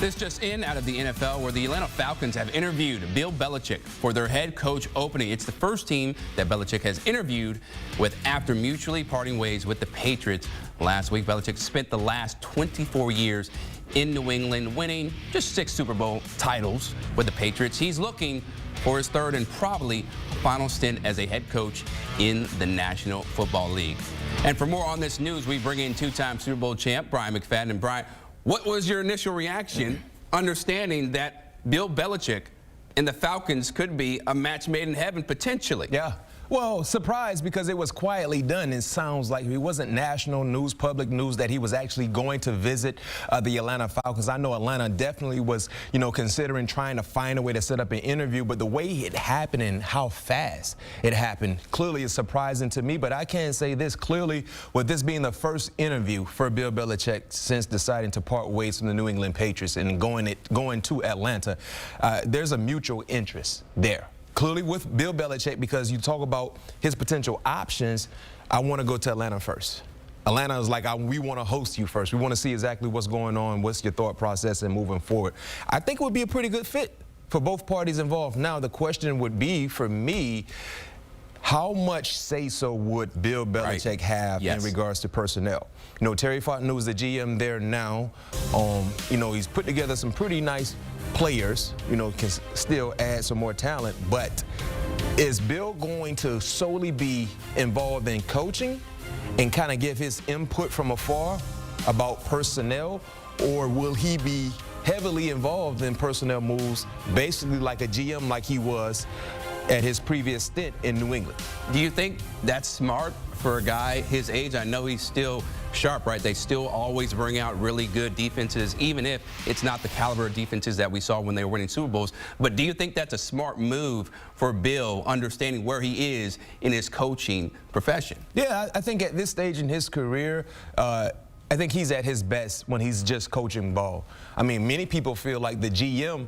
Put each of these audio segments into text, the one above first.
This just in out of the NFL, where the Atlanta Falcons have interviewed Bill Belichick for their head coach opening. It's the first team that Belichick has interviewed with after mutually parting ways with the Patriots last week. Belichick spent the last 24 years in New England, winning just 6 Super Bowl titles with the Patriots. He's looking for his third and probably final stint as a head coach in the National Football League. And for more on this news, we bring in two-time Super Bowl champ Brian McFadden. And Brian, what was your initial reaction understanding that Bill Belichick and the Falcons could be a match made in heaven potentially? Yeah. Well, surprised because it was quietly done. It sounds like it wasn't national news, public news, that he was actually going to visit the Atlanta Falcons. I know Atlanta definitely was, considering trying to find a way to set up an interview, but the way it happened and how fast it happened clearly is surprising to me. But I can say this clearly, with this being the first interview for Bill Belichick since deciding to part ways from the New England Patriots and going to Atlanta, there's a mutual interest there. Clearly with Bill Belichick, because you talk about his potential options, I want to go to Atlanta first. Atlanta is like, we want to host you first. We want to see exactly what's going on, what's your thought process and moving forward. I think it would be a pretty good fit for both parties involved. Now, the question would be, for me, how much say-so would Bill Belichick have in regards to personnel? Terry Fontenot is the GM there now. He's put together some pretty nice players, can still add some more talent, but is Bill going to solely be involved in coaching and kind of give his input from afar about personnel, or will he be heavily involved in personnel moves, basically like a GM like he was at his previous stint in New England? Do you think that's smart for a guy his age? I know he's still sharp, right? They still always bring out really good defenses, even if it's not the caliber of defenses that we saw when they were winning Super Bowls. But do you think that's a smart move for Bill, understanding where he is in his coaching profession? Yeah, I think at this stage in his career, I think he's at his best when he's just coaching ball. I mean, many people feel like the GM,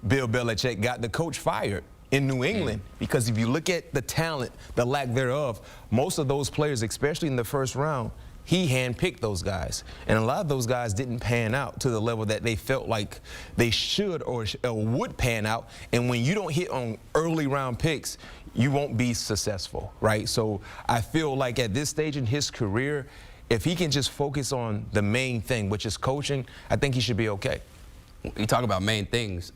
Bill Belichick, got the coach fired in New England, because if you look at the talent, the lack thereof, most of those players, especially in the first round, he handpicked those guys. And a lot of those guys didn't pan out to the level that they felt like they should or would pan out. And when you don't hit on early round picks, you won't be successful, right? So I feel like at this stage in his career, if he can just focus on the main thing, which is coaching, I think he should be okay. You talk about main things.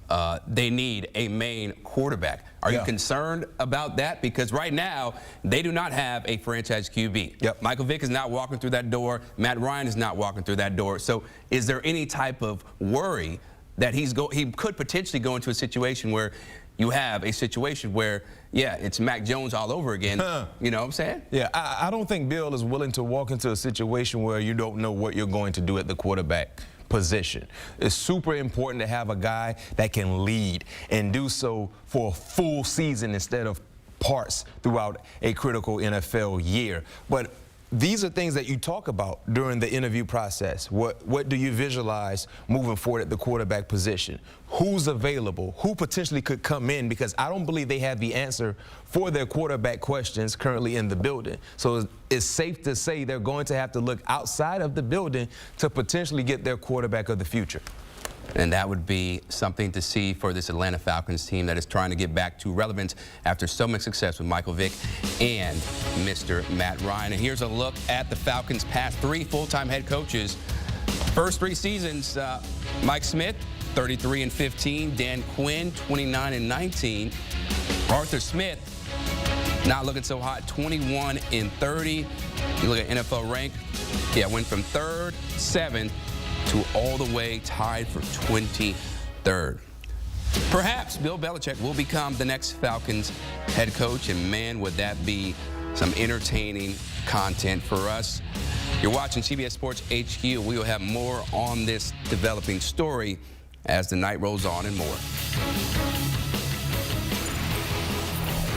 They need a main quarterback. Are you concerned about that? Because right now, they do not have a franchise QB. Michael Vick is not walking through that door. Matt Ryan is not walking through that door. So is there any type of worry that he could potentially go into a situation where you have a situation where, it's Mac Jones all over again? You know what I'm saying? Yeah, I don't think Bill is willing to walk into a situation where you don't know what you're going to do at the quarterback position. It's super important to have a guy that can lead and do so for a full season instead of parts throughout a critical NFL year. But these are things that you talk about during the interview process. What do you visualize moving forward at the quarterback position? Who's available? Who potentially could come in? Because I don't believe they have the answer for their quarterback questions currently in the building. So it's safe to say they're going to have to look outside of the building to potentially get their quarterback of the future. And that would be something to see for this Atlanta Falcons team that is trying to get back to relevance after so much success with Michael Vick and Mr. Matt Ryan. And here's a look at the Falcons' past 3 full-time head coaches. First 3 seasons, Mike Smith, 33-15. Dan Quinn, 29-19. Arthur Smith, not looking so hot, 21-30. You look at NFL rank, went from 3rd, 7th, to all the way tied for 23rd. Perhaps Bill Belichick will become the next Falcons head coach, and man, would that be some entertaining content for us. You're watching CBS Sports HQ. We will have more on this developing story as the night rolls on and more.